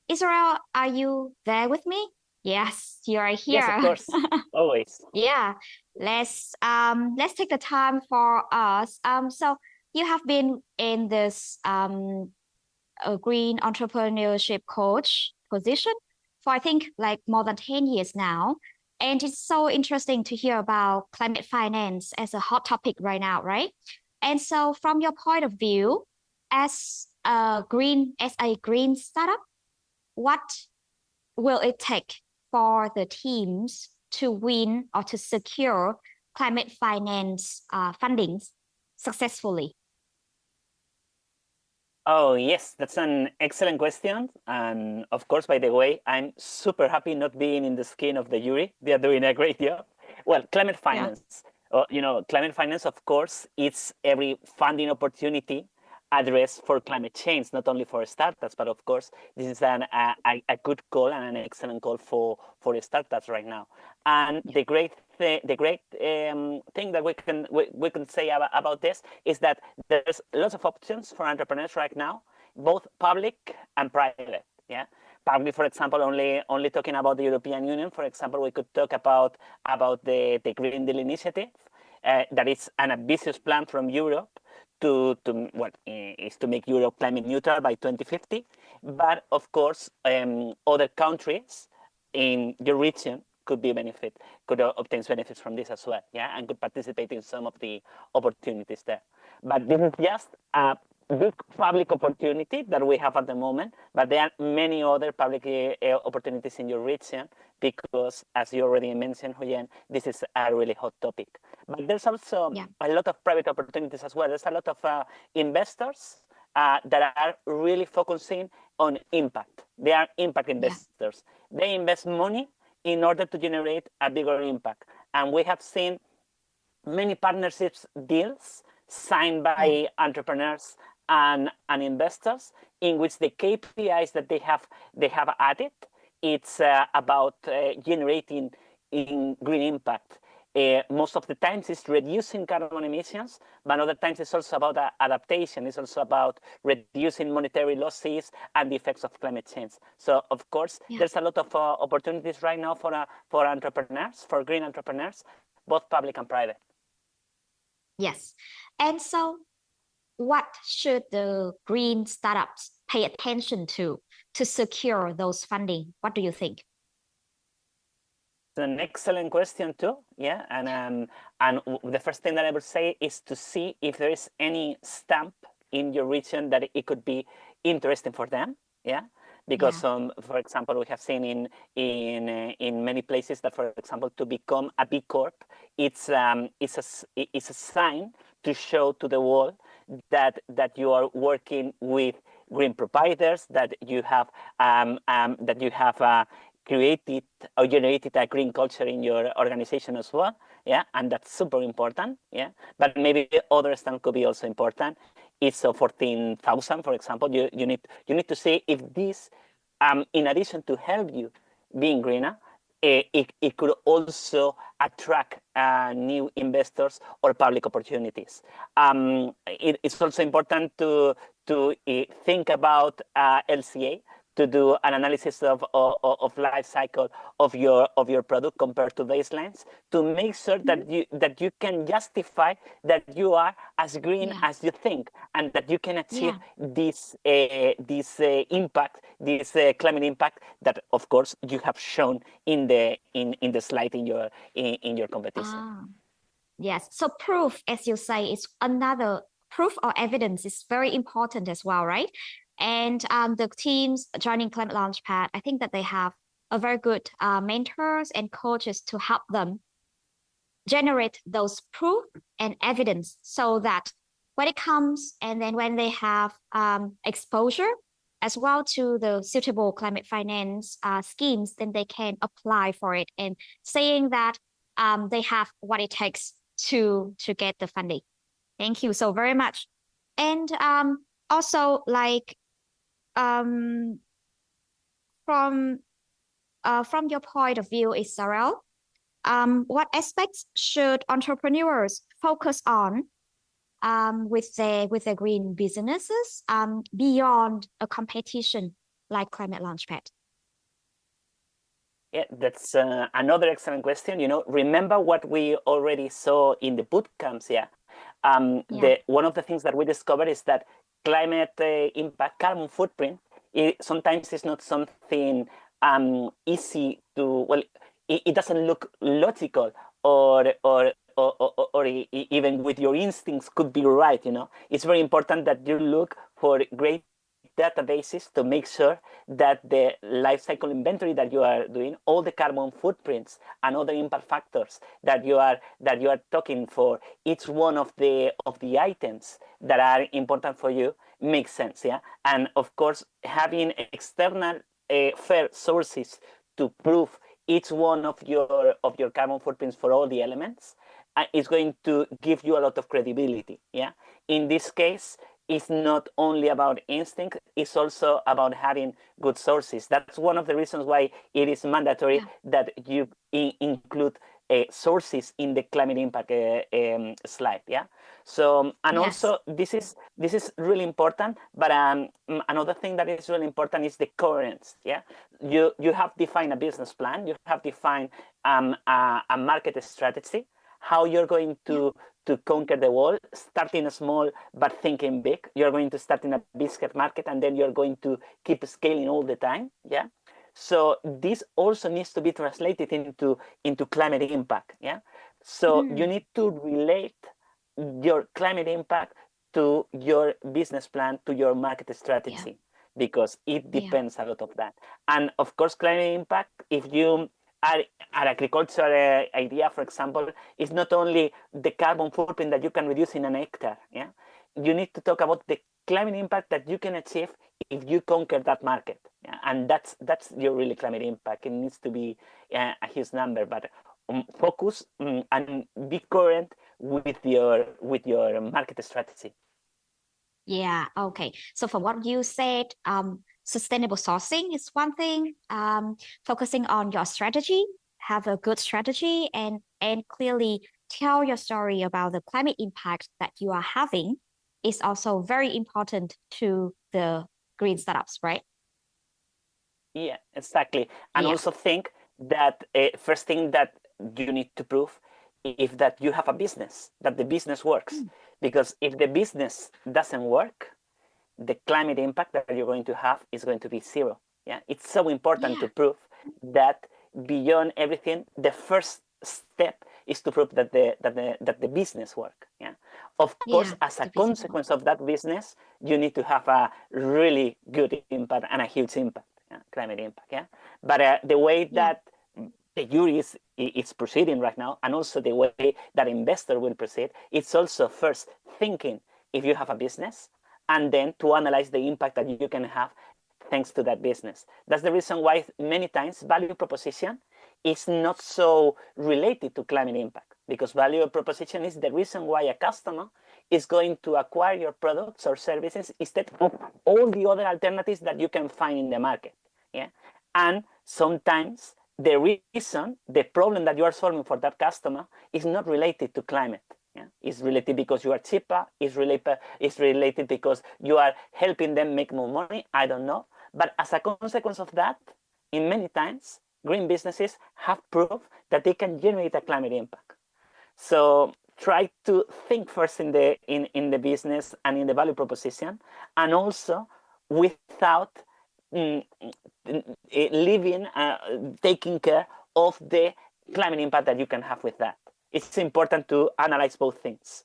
Israel, are you there with me? Yes, you are Yes, of here. course, always. Yeah, let's take the time for us. So you have been in this a green entrepreneurship coach position for I think like more than 10 years now. And it's so interesting to hear about climate finance as a hot topic right now, right? And so from your point of view, as a green startup, what will it take for the teams to win or to secure climate finance fundings successfully? Oh, yes, that's an excellent question. And of course, by the way, I'm super happy not being in the skin of the jury. They are doing a great job. Well, climate Yeah. finance. Climate finance, of course, it's every funding opportunity addressed for climate change, not only for startups, but of course, this is a good call and an excellent call for startups right now. And Yeah. the great thing that we can say about this is that there's lots of options for entrepreneurs right now, both public and private. Yeah, public, for example, only talking about the European Union. For example, we could talk about the Green Deal initiative. That is an ambitious plan from Europe to what is to make Europe climate neutral by 2050. But of course, other countries in your region could obtain benefits from this as well, yeah, and could participate in some of the opportunities there. But this is just a big public opportunity that we have at the moment, but there are many other public opportunities in your region because, as you already mentioned, Huyen, this is a really hot topic. But there's also Yeah. a lot of private opportunities as well. There's a lot of investors that are really focusing on impact. They are impact Yeah. investors. They invest money in order to generate a bigger impact. And we have seen many partnerships deals signed Yeah. by entrepreneurs and investors in which the KPIs that they have added, it's about generating in green impact. Most of the times it's reducing carbon emissions, but other times it's also about adaptation. It's also about reducing monetary losses and the effects of climate change. So of course, Yeah. there's a lot of opportunities right now for entrepreneurs, for green entrepreneurs, both public and private. Yes. And so what should the green startups pay attention to secure those funding? What do you think? It's an excellent question too. Yeah, and the first thing that I would say is to see if there is any stamp in your region that it could be interesting for them. Yeah, because Yeah. for example, we have seen in many places that, for example, to become a B Corp, it's a sign to show to the world that you are working with green providers, that you have created or generated a green culture in your organization as well. Yeah, and that's super important. Yeah, but maybe other stuff could be also important. ISO 14,000, for example. You need to see if this, in addition to help you being greener, it could also attract new investors or public opportunities. It's also important to think about LCA, to do an analysis of life cycle of your product compared to baselines, to make sure that you can justify that you are as green Yeah. as you think, and that you can achieve Yeah. this impact, this climate impact that, of course, you have shown in the slide in your competition. Ah, yes. So proof, as you say, is another proof or evidence is very important as well, right? And the teams joining Climate Launchpad, I think that they have a very good mentors and coaches to help them generate those proof and evidence so that when it comes and then when they have exposure as well to the suitable climate finance schemes, then they can apply for it and saying that they have what it takes to get the funding. Thank you so very much. And also like um, from from your point of view, Israel, what aspects should entrepreneurs focus on with their green businesses beyond a competition like ClimateLaunchpad? Yeah, that's another excellent question. Remember what we already saw in the boot camps. Yeah, one of the things that we discovered is that climate impact, carbon footprint, sometimes is not something easy to. Well, it doesn't look logical or even with your instincts could be right. It's very important that you look for great databases to make sure that the life cycle inventory that you are doing, all the carbon footprints and other impact factors that you are talking for each one of the items that are important for you makes sense. Yeah, and of course having external fair sources to prove each one of your carbon footprints for all the elements is going to give you a lot of credibility. Yeah, in this case, it's not only about instinct, it's also about having good sources. That's one of the reasons why it is mandatory that you include sources in the climate impact slide. Yeah. So, and also this is really important, but another thing that is really important is the coherence. Yeah. You have defined a business plan, you have defined a market strategy, how you're going to conquer the world, starting small but thinking big. You're going to start in a bigger market and then you're going to keep scaling all the time. Yeah. So this also needs to be translated into climate impact. Yeah. So you need to relate your climate impact to your business plan, to your market strategy, because it depends a lot of that. And of course, climate impact, if you are agriculture idea, for example, is not only the carbon footprint that you can reduce in an hectare. Yeah, you need to talk about the climate impact that you can achieve if you conquer that market. Yeah? And that's your really climate impact. It needs to be a huge number, but focus and be current with your market strategy. Yeah, okay. So from what you said, sustainable sourcing is one thing. Focusing on your strategy, have a good strategy, and clearly tell your story about the climate impact that you are having is also very important to the green startups, right? Yeah, exactly. And also think that first thing that you need to prove is that you have a business, that the business works. Because if the business doesn't work, the climate impact that you're going to have is going to be zero. Yeah, it's so important to prove that beyond everything, the first step is to prove that the business work. Yeah, of course, as a consequence of that business, you need to have a really good impact and a huge impact, climate impact. Yeah, but the way that the jury is proceeding right now, and also the way that investor will proceed, it's also first thinking if you have a business, and then to analyze the impact that you can have thanks to that business. That's the reason why many times value proposition is not so related to climate impact, because value proposition is the reason why a customer is going to acquire your products or services instead of all the other alternatives that you can find in the market. Yeah, and sometimes the reason, the problem that you are solving for that customer is not related to climate. Yeah, it's related because you are cheaper. It's related because you are helping them make more money. I don't know. But as a consequence of that, in many times, green businesses have proved that they can generate a climate impact. So try to think first in the business and in the value proposition, and also without taking care of the climate impact that you can have with that. It's important to analyze both things.